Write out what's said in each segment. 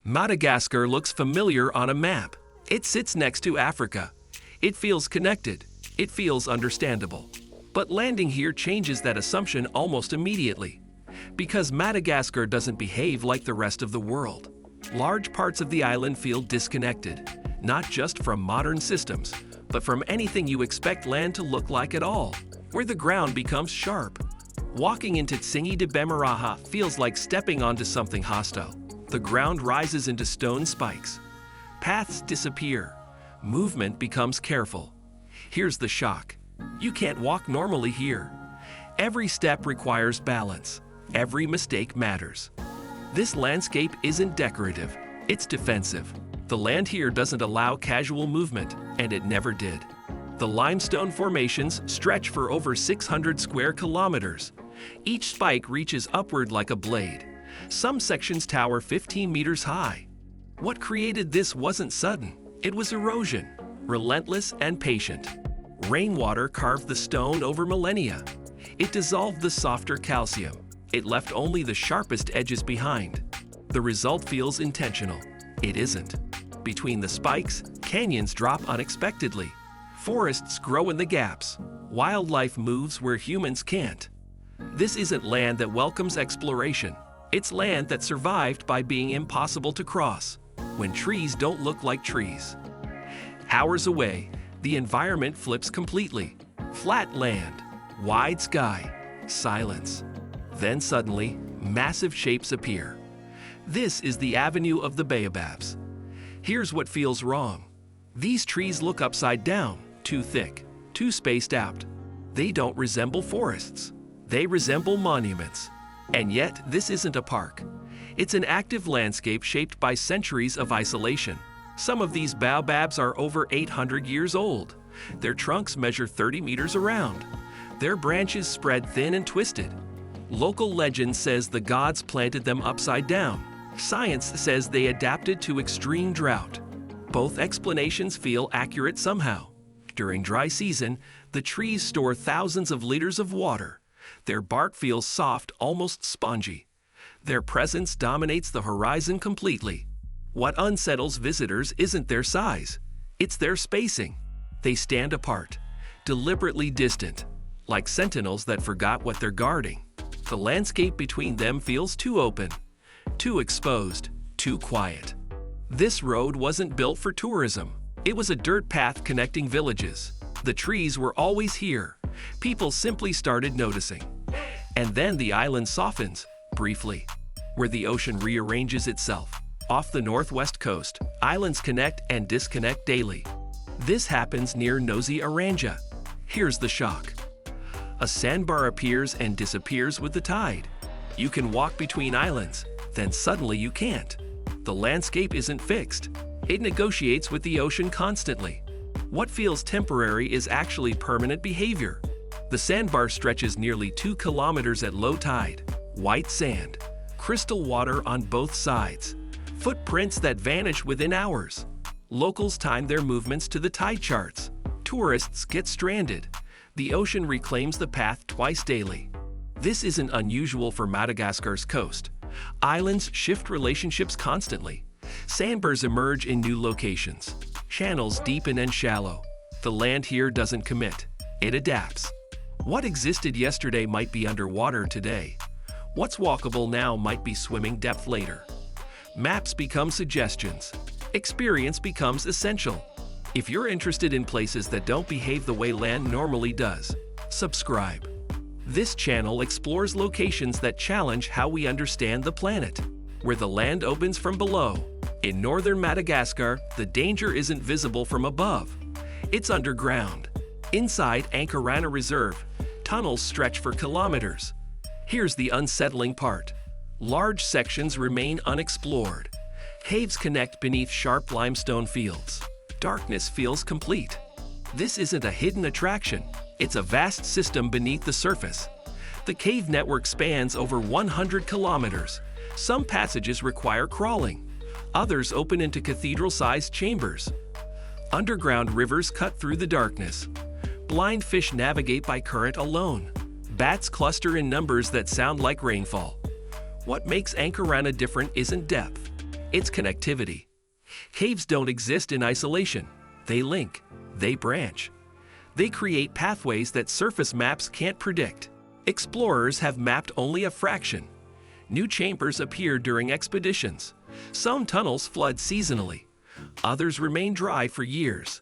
Madagascar looks familiar on a map. It sits next to Africa. It feels connected. It feels understandable. But landing here changes that assumption almost immediately. Because Madagascar doesn't behave like the rest of the world. Large parts of the island feel disconnected, not just from modern systems, but from anything you expect land to look like at all, where the ground becomes sharp. Walking into Tsingy de Bemaraha feels like stepping onto something hostile. The ground rises into stone spikes. Paths disappear. Movement becomes careful. Here's the shock. You can't walk normally here. Every step requires balance. Every mistake matters. This landscape isn't decorative, it's defensive. The land here doesn't allow casual movement, and it never did. The limestone formations stretch for over 600 square kilometers. Each spike reaches upward like a blade. Some sections tower 15 meters high. What created this wasn't sudden. It was erosion, relentless and patient. Rainwater carved the stone over millennia. It dissolved the softer calcium. It left only the sharpest edges behind. The result feels intentional. It isn't. Between the spikes, canyons drop unexpectedly. Forests grow in the gaps. Wildlife moves where humans can't. This isn't land that welcomes exploration. It's land that survived by being impossible to cross, when trees don't look like trees. Hours away, the environment flips completely. Flat land, wide sky, silence. Then suddenly, massive shapes appear. This is the avenue of the Baobabs. Here's what feels wrong. These trees look upside down, too thick, too spaced out. They don't resemble forests. They resemble monuments. And yet, this isn't a park. It's an active landscape shaped by centuries of isolation. Some of these baobabs are over 800 years old. Their trunks measure 30 meters around. Their branches spread thin and twisted. Local legend says the gods planted them upside down. Science says they adapted to extreme drought. Both explanations feel accurate somehow. During dry season, the trees store thousands of liters of water. Their bark feels soft, almost spongy. Their presence dominates the horizon completely. What unsettles visitors isn't their size, it's their spacing. They stand apart, deliberately distant, like sentinels that forgot what they're guarding. The landscape between them feels too open, too exposed, too quiet. This road wasn't built for tourism. It was a dirt path connecting villages. The trees were always here. People simply started noticing. And then the island softens, briefly, where the ocean rearranges itself. Off the northwest coast, islands connect and disconnect daily. This happens near Nosy Arang. Here's the shock. A sandbar appears and disappears with the tide. You can walk between islands, then suddenly you can't. The landscape isn't fixed. It negotiates with the ocean constantly. What feels temporary is actually permanent behavior. The sandbar stretches nearly 2 kilometers at low tide. White sand, crystal water on both sides, footprints that vanish within hours. Locals time their movements to the tide charts. Tourists get stranded. The ocean reclaims the path twice daily. This isn't unusual for Madagascar's coast. Islands shift relationships constantly. Sandbars emerge in new locations. Channels deepen and shallow. The land here doesn't commit. It adapts. What existed yesterday might be underwater today. What's walkable now might be swimming depth later. Maps become suggestions. Experience becomes essential. If you're interested in places that don't behave the way land normally does, subscribe. This channel explores locations that challenge how we understand the planet, where the land opens from below. In northern Madagascar, the danger isn't visible from above. It's underground. Inside Ankarana Reserve, tunnels stretch for kilometers. Here's the unsettling part. Large sections remain unexplored. Caves connect beneath sharp limestone fields. Darkness feels complete. This isn't a hidden attraction. It's a vast system beneath the surface. The cave network spans over 100 kilometers. Some passages require crawling. Others open into cathedral-sized chambers. Underground rivers cut through the darkness. Blind fish navigate by current alone. Bats cluster in numbers that sound like rainfall. What makes Ankarana different isn't depth. It's connectivity. Caves don't exist in isolation. They link. They branch. They create pathways that surface maps can't predict. Explorers have mapped only a fraction. New chambers appear during expeditions. Some tunnels flood seasonally. Others remain dry for years.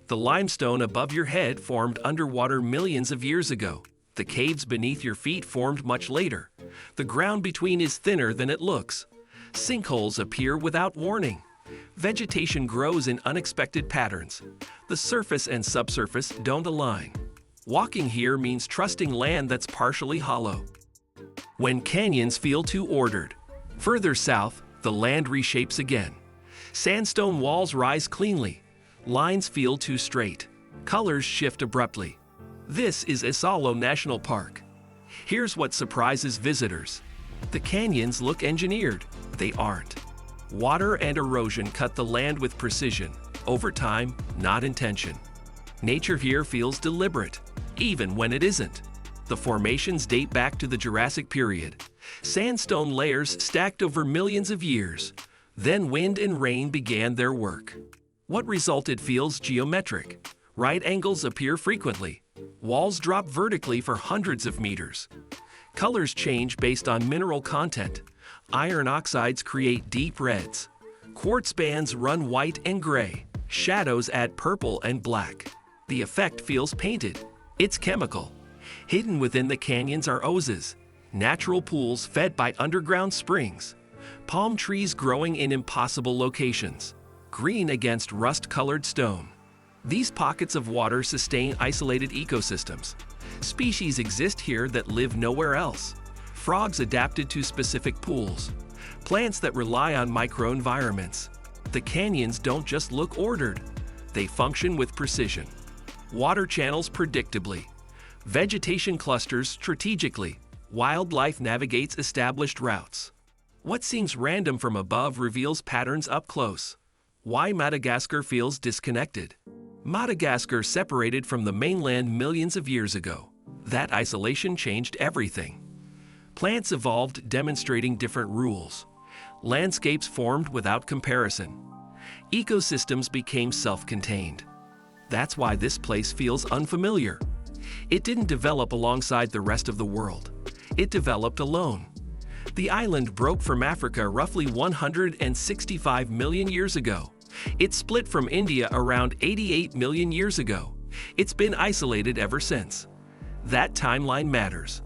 The limestone above your head formed underwater millions of years ago. The caves beneath your feet formed much later. The ground between is thinner than it looks. Sinkholes appear without warning. Vegetation grows in unexpected patterns. The surface and subsurface don't align. Walking here means trusting land that's partially hollow. When canyons feel too ordered. Further south, the land reshapes again. Sandstone walls rise cleanly. Lines feel too straight. Colors shift abruptly. This is Isalo National Park. Here's what surprises visitors. The canyons look engineered. They aren't. Water and erosion cut the land with precision. Over time, not intention. Nature here feels deliberate, even when it isn't. The formations date back to the Jurassic period. Sandstone layers stacked over millions of years. Then wind and rain began their work. What resulted feels geometric. Right angles appear frequently. Walls drop vertically for hundreds of meters. Colors change based on mineral content. Iron oxides create deep reds. Quartz bands run white and gray. Shadows add purple and black. The effect feels painted. It's chemical. Hidden within the canyons are oases, natural pools fed by underground springs. Palm trees growing in impossible locations. Green against rust-colored stone. These pockets of water sustain isolated ecosystems. Species exist here that live nowhere else. Frogs adapted to specific pools. Plants that rely on microenvironments. The canyons don't just look ordered. They function with precision. Water channels predictably. Vegetation clusters strategically. Wildlife navigates established routes. What seems random from above reveals patterns up close. Why Madagascar feels disconnected. Madagascar separated from the mainland millions of years ago. That isolation changed everything. Plants evolved demonstrating different rules. Landscapes formed without comparison. Ecosystems became self-contained. That's why this place feels unfamiliar. It didn't develop alongside the rest of the world. It developed alone. The island broke from Africa roughly 165 million years ago. It split from India around 88 million years ago. It's been isolated ever since. That timeline matters.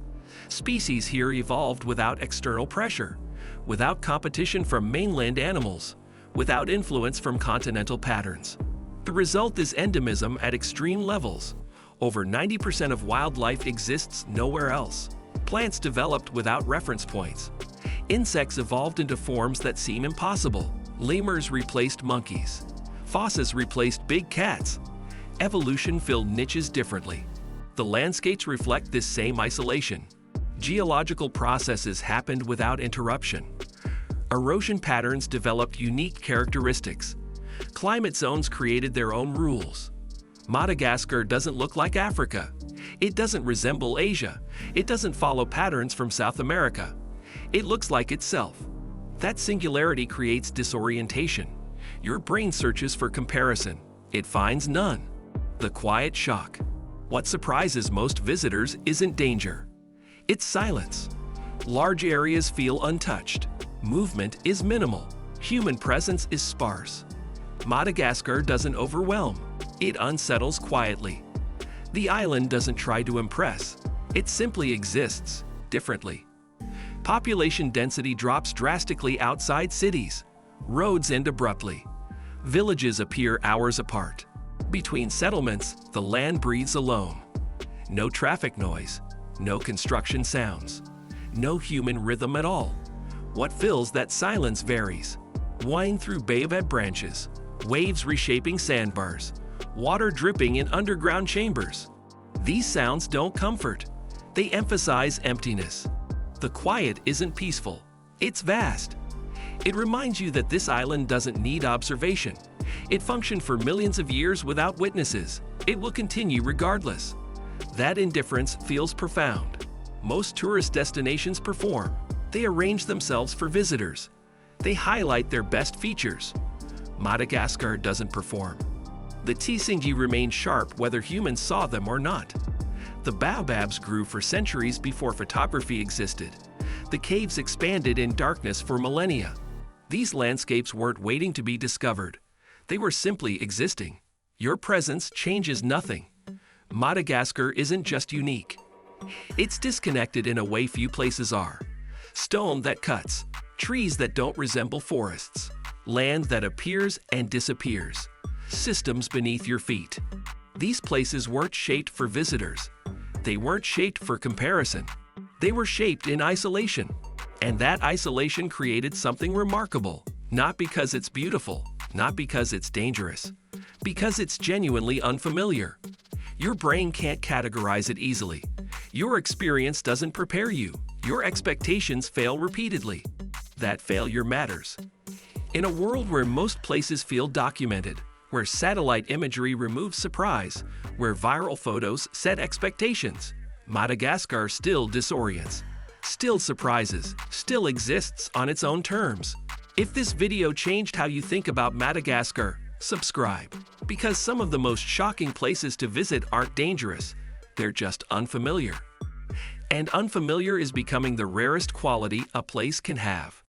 Species here evolved without external pressure, without competition from mainland animals, without influence from continental patterns. The result is endemism at extreme levels. Over 90% of wildlife exists nowhere else. Plants developed without reference points. Insects evolved into forms that seem impossible. Lemurs replaced monkeys. Fossils replaced big cats. Evolution filled niches differently. The landscapes reflect this same isolation. Geological processes happened without interruption. Erosion patterns developed unique characteristics. Climate zones created their own rules. Madagascar doesn't look like Africa. It doesn't resemble Asia. It doesn't follow patterns from South America. It looks like itself. That singularity creates disorientation. Your brain searches for comparison. It finds none. The quiet shock. What surprises most visitors isn't danger. It's silence. Large areas feel untouched. Movement is minimal. Human presence is sparse. Madagascar doesn't overwhelm. It unsettles quietly. The island doesn't try to impress. It simply exists, differently. Population density drops drastically outside cities. Roads end abruptly. Villages appear hours apart. Between settlements, the land breathes alone. No traffic noise, no construction sounds, no human rhythm at all. What fills that silence varies. Wind through baobab branches, waves reshaping sandbars, water dripping in underground chambers. These sounds don't comfort. They emphasize emptiness. The quiet isn't peaceful. It's vast. It reminds you that this island doesn't need observation. It functioned for millions of years without witnesses. It will continue regardless. That indifference feels profound. Most tourist destinations perform. They arrange themselves for visitors. They highlight their best features. Madagascar doesn't perform. The Tsingy remain sharp whether humans saw them or not. The Baobabs grew for centuries before photography existed. The caves expanded in darkness for millennia. These landscapes weren't waiting to be discovered. They were simply existing. Your presence changes nothing. Madagascar isn't just unique. It's disconnected in a way few places are. Stone that cuts, trees that don't resemble forests, land that appears and disappears, systems beneath your feet. These places weren't shaped for visitors. They weren't shaped for comparison. They were shaped in isolation. And that isolation created something remarkable, not because it's beautiful, not because it's dangerous, because it's genuinely unfamiliar. Your brain can't categorize it easily. Your experience doesn't prepare you. Your expectations fail repeatedly. That failure matters. In a world where most places feel documented, where satellite imagery removes surprise, where viral photos set expectations, Madagascar still disorients, still surprises, still exists on its own terms. If this video changed how you think about Madagascar, subscribe. Because some of the most shocking places to visit aren't dangerous, they're just unfamiliar. And unfamiliar is becoming the rarest quality a place can have.